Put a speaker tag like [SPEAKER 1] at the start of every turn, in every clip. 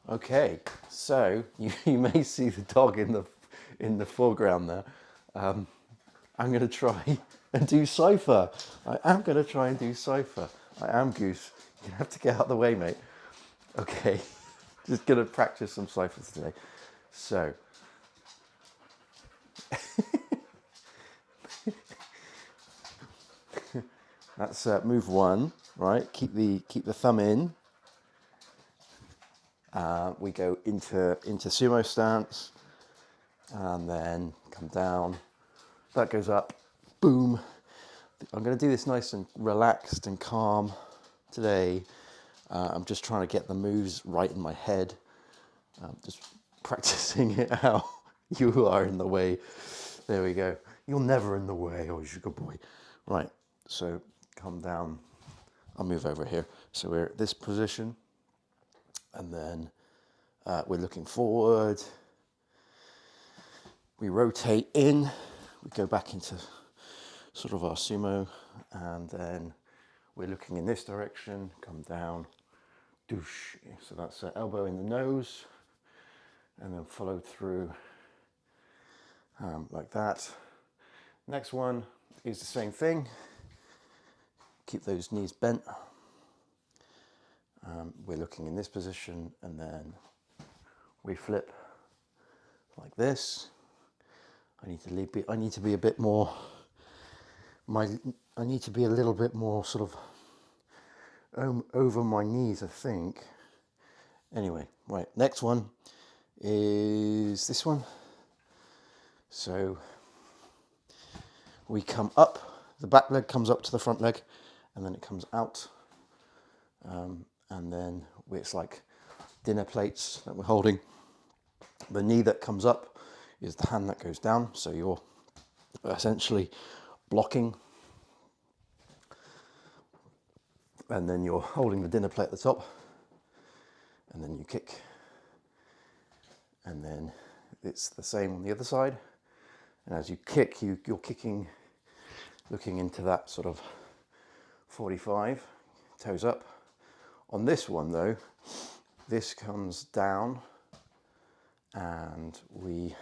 [SPEAKER 1] Okay, so you may see the dog in the foreground there. I'm going to try and do Saifa. I am going to try and do Saifa. I am Goose. You have to get out of the way, mate. Okay, just going to practice some Saifas today. So, that's move one, right? Keep the thumb in. We go into sumo stance, and then come down. That goes up. Boom. I'm going to do this nice and relaxed and calm today. I'm just trying to get the moves right in my head. Just practicing it how you are in the way. There we go. You're never in the way. Oh, you're a good boy. Right. So come down. I'll move over here. So we're at this position, and then we're looking forward. We rotate in. We go back into sort of our sumo, and then we're looking in this direction. Come down. Douche. So that's an elbow in the nose, and then follow through like that. Next one is the same thing. Keep those knees bent. We're looking in this position, and then we flip like this. I need to be a bit more. I need to be a little bit more sort of over my knees, I think. Anyway, right. Next one is this one. So we come up. The back leg comes up to the front leg, and then it comes out. And then it's like dinner plates that we're holding. The knee that comes up is the hand that goes down. So you're essentially blocking. And then you're holding the dinner plate at the top. And then you kick. And then it's the same on the other side. And as you kick, you're kicking, looking into that sort of 45, toes up. On this one though, this comes down, and we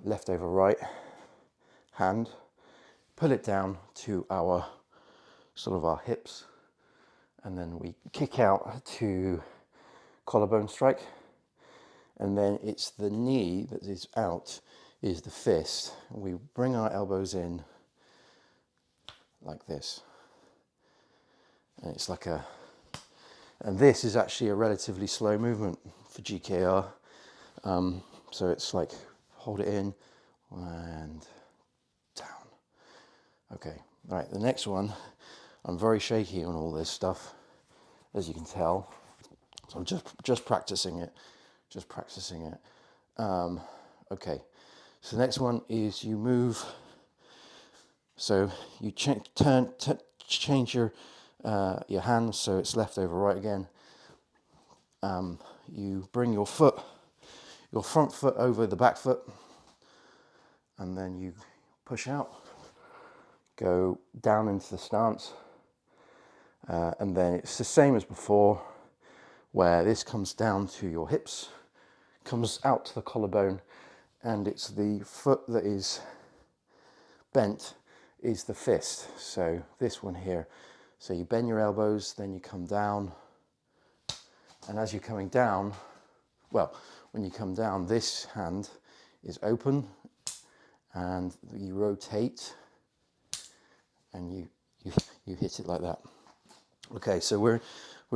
[SPEAKER 1] left over right hand, pull it down to our sort of our hips, and then we kick out to collarbone strike, and then it's the knee that is out is the fist. We bring our elbows in like this, and it's like and this is actually a relatively slow movement for GKR. So it's like hold it in and down. Okay, all right, the next one, I'm very shaky on all this stuff, as you can tell. So I'm just practicing it, Okay, so the next one is you move. So you change your hands so it's left over right again. You bring your front foot over the back foot, and then you push out, go down into the stance, and then it's the same as before, where this comes down to your hips, comes out to the collarbone, and it's the foot that is bent is the fist. So this one here. So you bend your elbows, then you come down, and as you're coming down, when you come down, this hand is open, and you rotate, and you hit it like that. Okay, so we're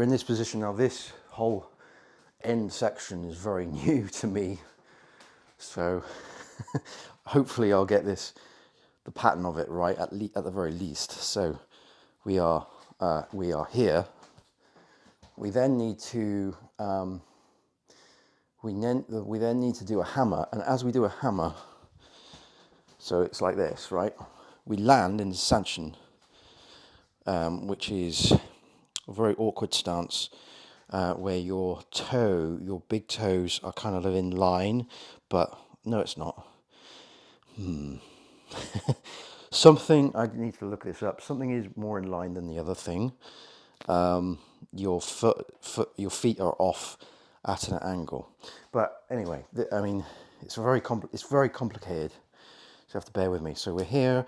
[SPEAKER 1] in this position now. This whole end section is very new to me, so hopefully I'll get the pattern of it right at the very least. So we are here. We then need to we then need to do a hammer, and as we do a hammer, so it's like this, right? We land in the sanchin, which is a very awkward stance, where your big toes are kind of in line, but no, it's not. Something, I need to look this up. Something is more in line than the other thing. your your feet are off at an angle. But anyway, I mean, it's very complicated. So you have to bear with me. So we're here,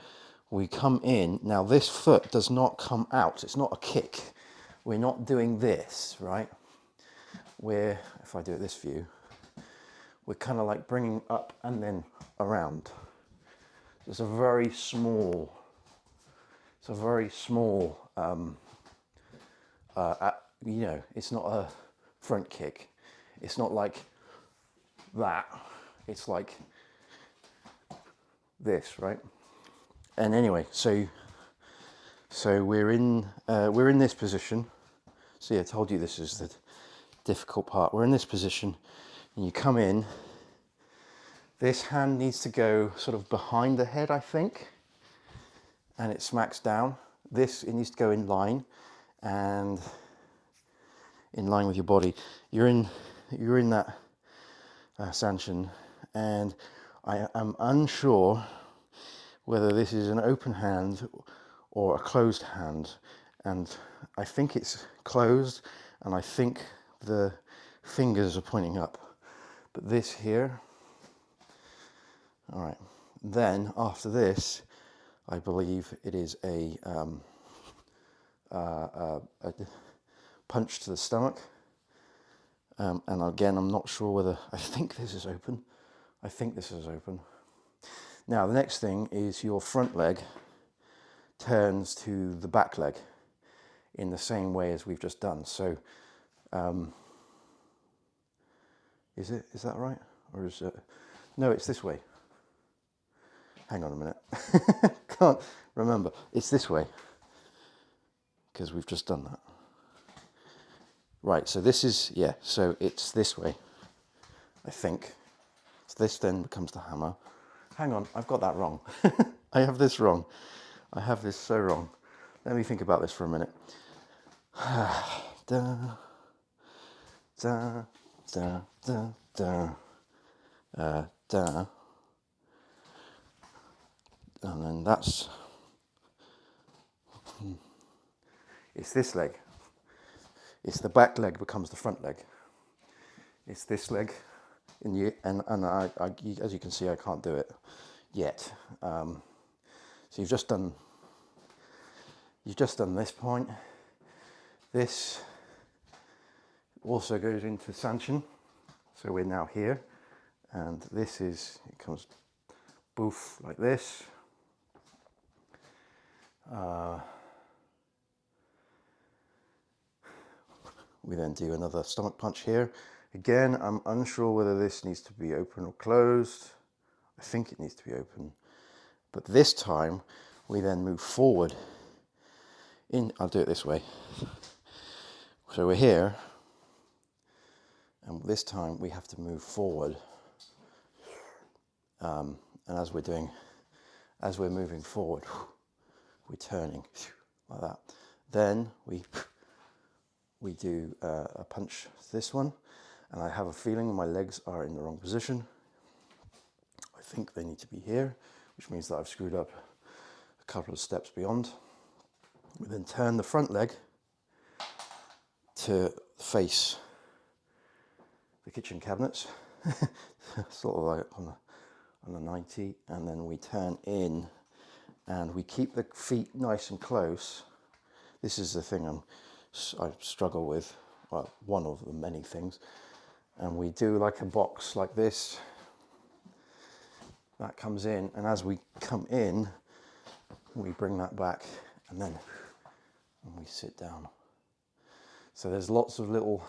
[SPEAKER 1] we come in. Now this foot does not come out. It's not a kick. We're not doing this, right? If I do it this view, we're kind of like bringing up and then around. It's a very small, you know, it's not a front kick. It's not like that. It's like this, right? And anyway, so we're in this position. See, I told you this is the difficult part. We're in this position, and you come in. This hand needs to go sort of behind the head, I think, and it smacks down. It needs to go in line, and in line with your body. You're in that Sanshin, and I am unsure whether this is an open hand or a closed hand, and I think it's closed, and I think the fingers are pointing up. But this here, all right. Then after this, I believe it is a punch to the stomach. And again, I'm not sure whether, I think this is open. Now, the next thing is your front leg turns to the back leg in the same way as we've just done. So, is that right? Or is it, no, it's this way. Hang on a minute. Can't remember. It's this way, because we've just done that. Right, so this is, yeah, so it's this way, I think. So this then becomes the hammer. Hang on, I've got that wrong. I have this wrong. I have this so wrong. Let me think about this for a minute. Da, da, da, da, da, da. And then that's, it's this leg. It's the back leg becomes the front leg. It's this leg, and I, as you can see, I can't do it yet. So you've just done this point. This also goes into Sanshin. So we're now here, and it comes boof like this. We then do another stomach punch here. Again, I'm unsure whether this needs to be open or closed. I think it needs to be open. But this time, we then move forward. I'll do it this way. So we're here, and this time we have to move forward. And as we're moving forward, we're turning like that. Then we do a punch, this one, and I have a feeling my legs are in the wrong position. I think they need to be here, which means that I've screwed up a couple of steps beyond. We then turn the front leg to face the kitchen cabinets, sort of like on a 90, and then we turn in, and we keep the feet nice and close. This is the thing I struggle with, well, one of the many things. And we do like a box like this. That comes in, and as we come in, we bring that back, and then we sit down. So there's lots of little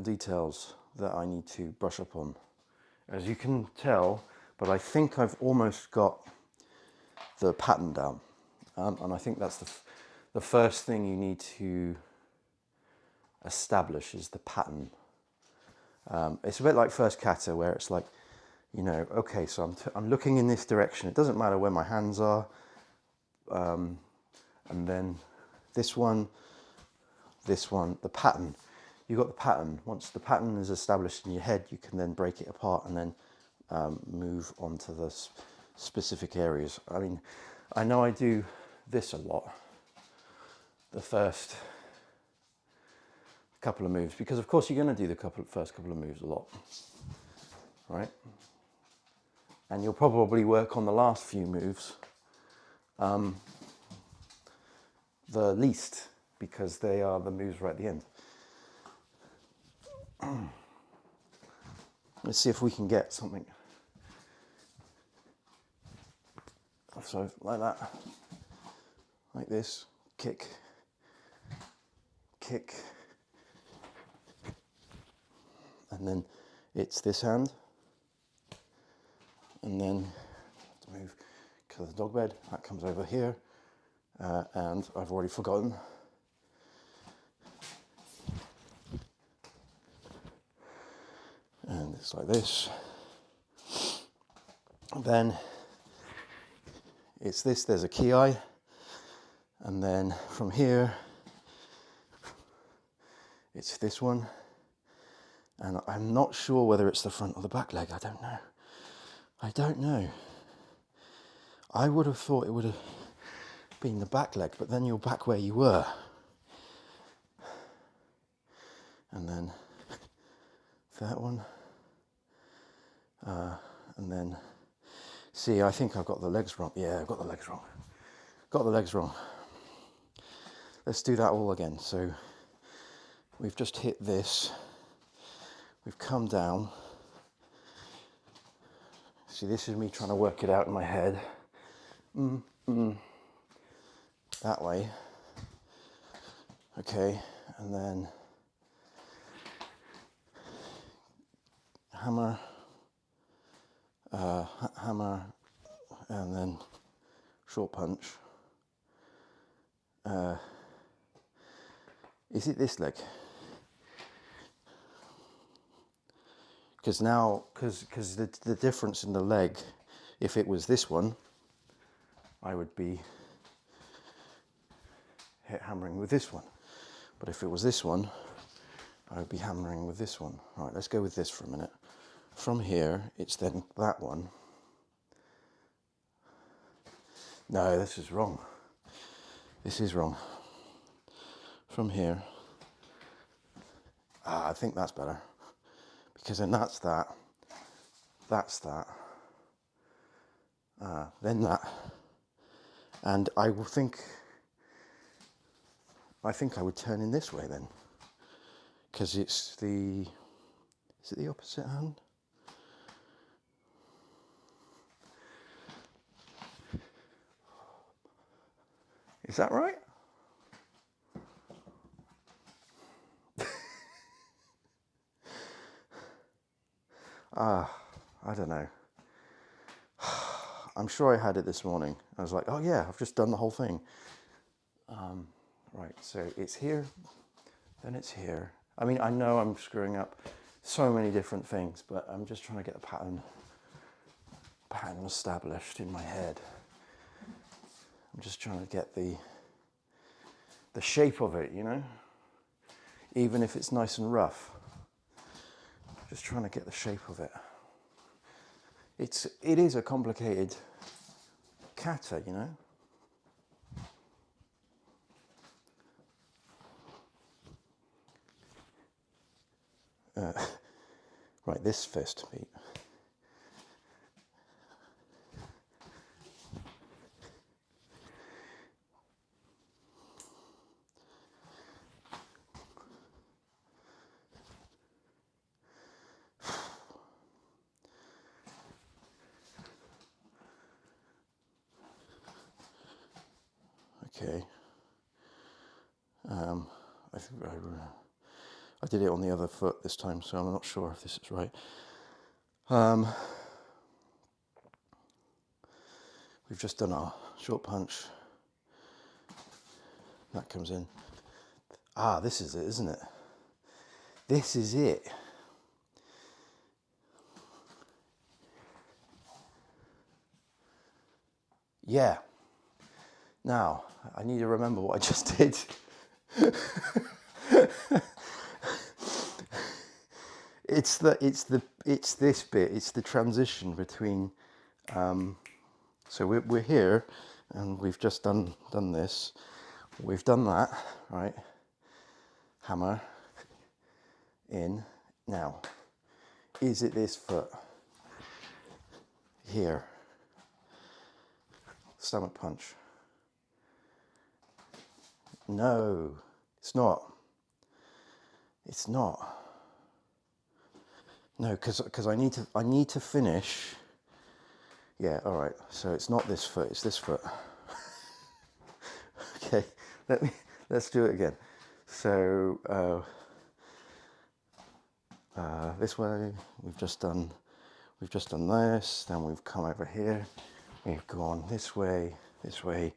[SPEAKER 1] details that I need to brush up on, as you can tell, but I think I've almost got the pattern down. And I think that's the first thing you need to establish is the pattern. It's a bit like first kata, where it's like, you know, okay, so I'm looking in this direction. It doesn't matter where my hands are. And then this one, the pattern. You've got the pattern. Once the pattern is established in your head, you can then break it apart and then move on to the specific areas. I mean, I know I do this a lot, the first couple of moves, because of course you're going to do the first couple of moves a lot, right? And you'll probably work on the last few moves the least, because they are the moves right at the end. Let's see if we can get something. So like that, like this, kick, kick, and then it's this hand, and then to move to the dog bed, that comes over here, and I've already forgotten. And it's like this. And then it's this, there's a key eye, and then from here it's this one, and I'm not sure whether it's the front or the back leg. I don't know. I would have thought it would have been the back leg, but then you're back where you were. And then that one, and then see, I think I've got the legs wrong. Yeah, I've got the legs wrong. Got the legs wrong. Let's do that all again. So we've just hit this. We've come down. See, this is me trying to work it out in my head. That way. Okay, and then hammer, hammer, and then short punch. Is it this leg? Because now, because the difference in the leg, if it was this one, I would be hammering with this one. But if it was this one, I would be hammering with this one. All right, let's go with this for a minute. From here, it's then that one. No, this is wrong. This is wrong. From here. I think that's better. Because then that's that. That's that. Then that. And I think I would turn in this way then. Because it's the... Is it the opposite hand? Is that right? I don't know. I'm sure I had it this morning. I was like, oh yeah, I've just done the whole thing. Right, so it's here, then it's here. I mean, I know I'm screwing up so many different things, but I'm just trying to get the pattern established in my head. I'm just trying to get the shape of it, you know? Even if it's nice and rough. Just trying to get the shape of it. It is a complicated kata, you know? Right, this fist beat. Okay. I did it on the other foot this time, so I'm not sure if this is right. We've just done our short punch. That comes in. This is it, isn't it? This is it. Yeah. Now, I need to remember what I just did. It's this bit. It's the transition between. So we're here, and we've just done this. We've done that, right? Hammer in. Now, is it this foot here? Stomach punch. No, it's not. It's not. No, because I need to finish. Yeah, all right. So it's not this foot. It's this foot. Okay. Let's do it again. So this way we've just done this. Then we've come over here. We've gone this way, this way,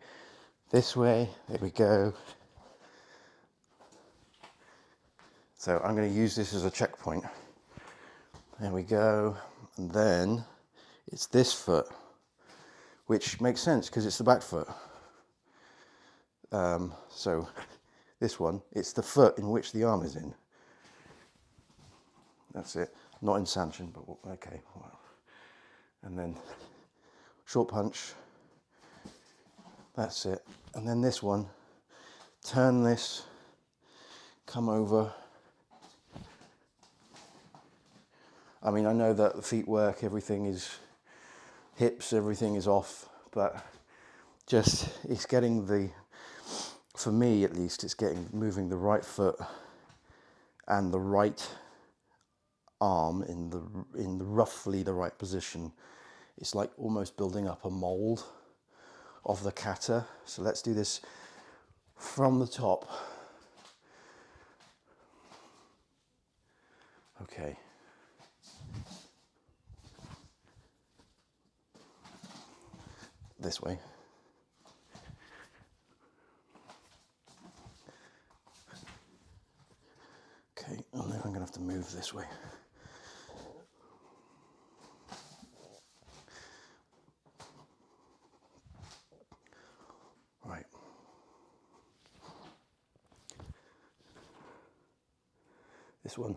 [SPEAKER 1] this way. There we go. So I'm going to use this as a checkpoint. There we go. And then it's this foot, which makes sense because it's the back foot. So this one, it's the foot in which the arm is in. That's it. Not in Sanshin, but okay. And then short punch. That's it. And then this one, turn this, come over. I mean, I know that the feet work, everything is hips, everything is off, but just it's getting for me at least, it's moving the right foot and the right arm in the roughly the right position. It's like almost building up a mold of the kata. So let's do this from the top. Okay. This way. Okay, and then I'm going to have to move this way. Right. This one.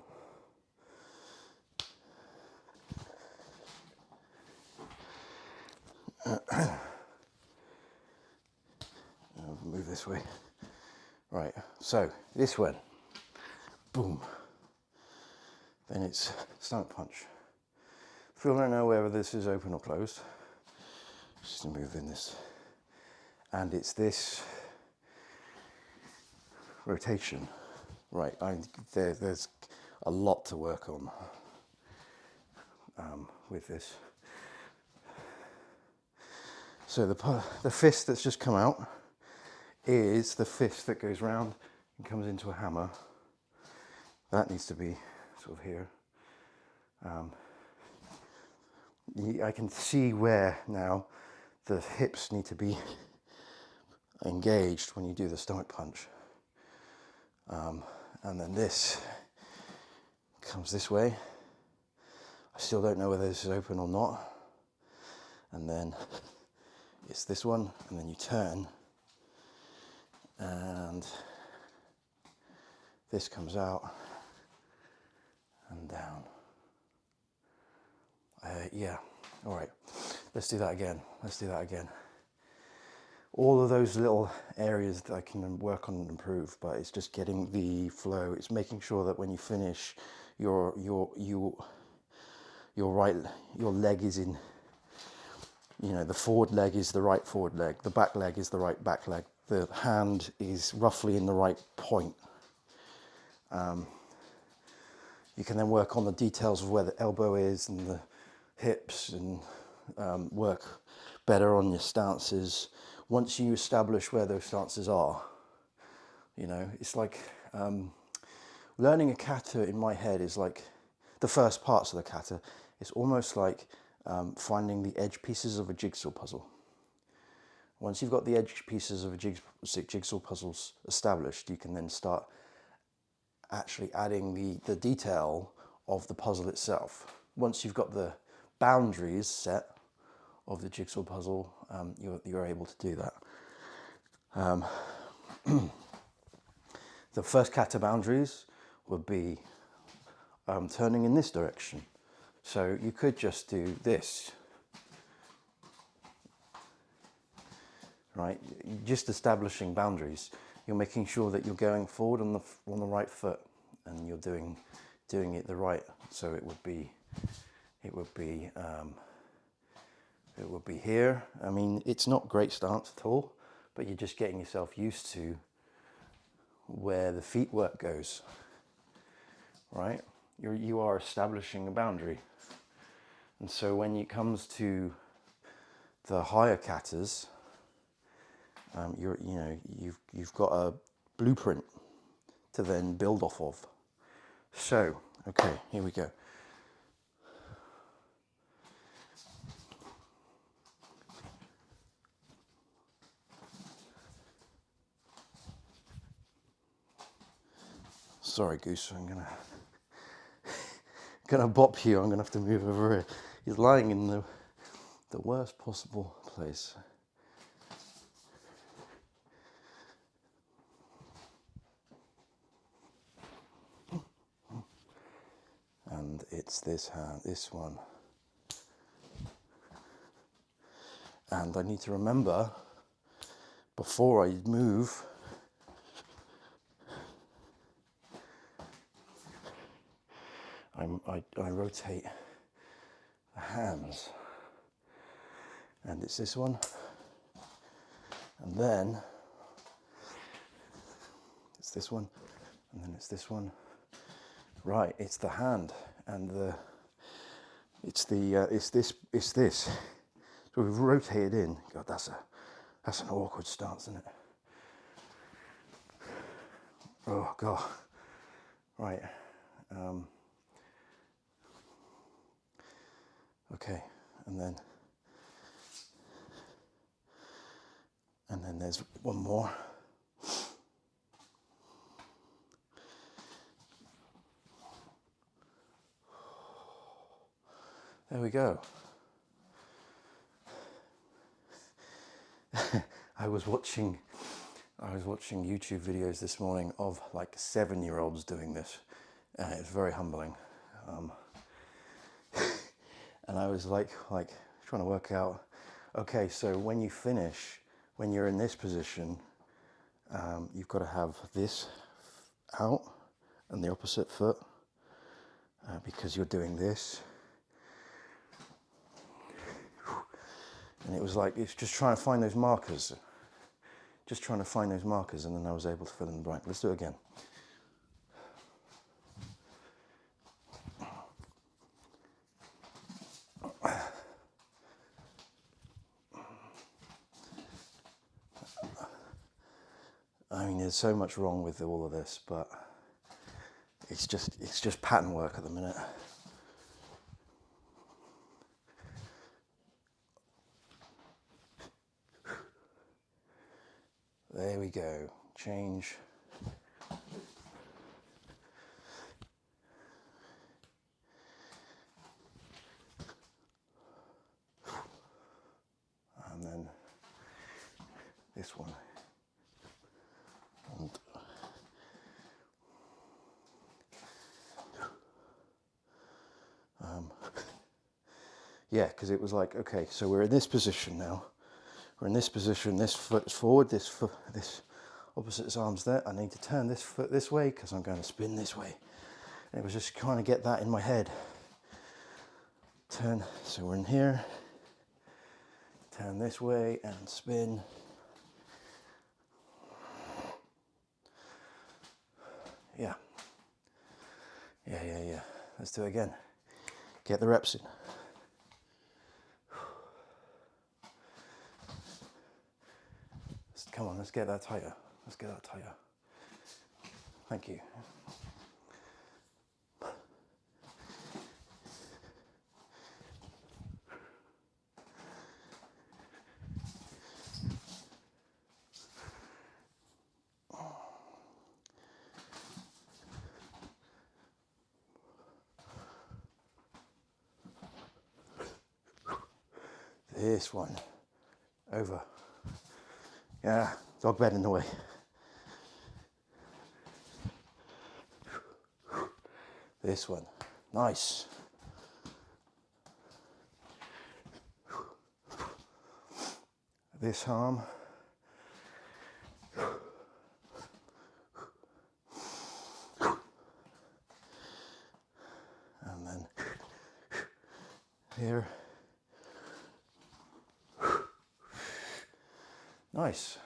[SPEAKER 1] I'll move this way. Right, so this one. Boom. Then it's stomach punch. Still don't know whether this is open or closed. Just move in this. And it's this rotation. Right, there's a lot to work on with this. So the fist that's just come out is the fist that goes round and comes into a hammer. That needs to be sort of here. I can see where now the hips need to be engaged when you do the stomach punch. And then this comes this way. I still don't know whether this is open or not. And then it's this one, and then you turn, and this comes out and down. Yeah, all right, let's do that again. All of those little areas that I can work on and improve, but it's just getting the flow. It's making sure that when you finish, your leg is in, the forward leg is the right forward leg, the back leg is the right back leg, the hand is roughly in the right point. You can then work on the details of where the elbow is and the hips, and work better on your stances. Once you establish where those stances are, it's like learning a kata in my head is like the first parts of the kata. It's almost like finding the edge pieces of a jigsaw puzzle. Once you've got the edge pieces of a jigsaw puzzles established, you can then start actually adding the detail of the puzzle itself. Once you've got the boundaries set of the jigsaw puzzle, you're able to do that. The first kata boundaries would be turning in this direction. So you could just do this, right? Just establishing boundaries. You're making sure that you're going forward on the right foot, and you're doing it the right. So it would be here. I mean, it's not great stance at all, but you're just getting yourself used to where the feet work goes, right? You are establishing a boundary. And so when it comes to the higher katas, you've got a blueprint to then build off of. So, okay, here we go. Sorry, Goose, I'm gonna bop you. I'm gonna have to move over here. He's lying in the worst possible place. And it's this hand, this one. And I need to remember, before I move, I rotate the hands. And it's this one. And then it's this one. And then it's this one. Right, it's the hand. And it's this. So we've rotated in. God, that's an awkward stance, isn't it? Oh God. Right. Okay. And then there's one more. There we go. I was watching YouTube videos this morning of like 7-year-olds doing this. It's very humbling. And I was like trying to work out, okay, so when you finish, when you're in this position, you've got to have this out and the opposite foot, because you're doing this. And it was like, it's just trying to find those markers. And then I was able to fill in the blank. Let's do it again. I mean, there's so much wrong with all of this, but it's just pattern work at the minute. There we go. Change. And then this one. And yeah, because it was like, okay, so we're in this position now. We're in this position, this foot's forward, this opposite arm's there. I need to turn this foot this way because I'm going to spin this way. And it was just trying to get that in my head. Turn, so we're in here. Turn this way and spin. Yeah. Let's do it again. Get the reps in. Come on, let's get that tighter. Thank you. This one. Over. Yeah, dog bed in the way. This one. Nice. This arm. here. Nice.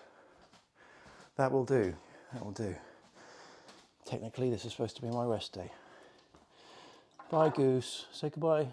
[SPEAKER 1] That will do. That will do. Technically, this is supposed to be my rest day. Bye, Goose. Say goodbye.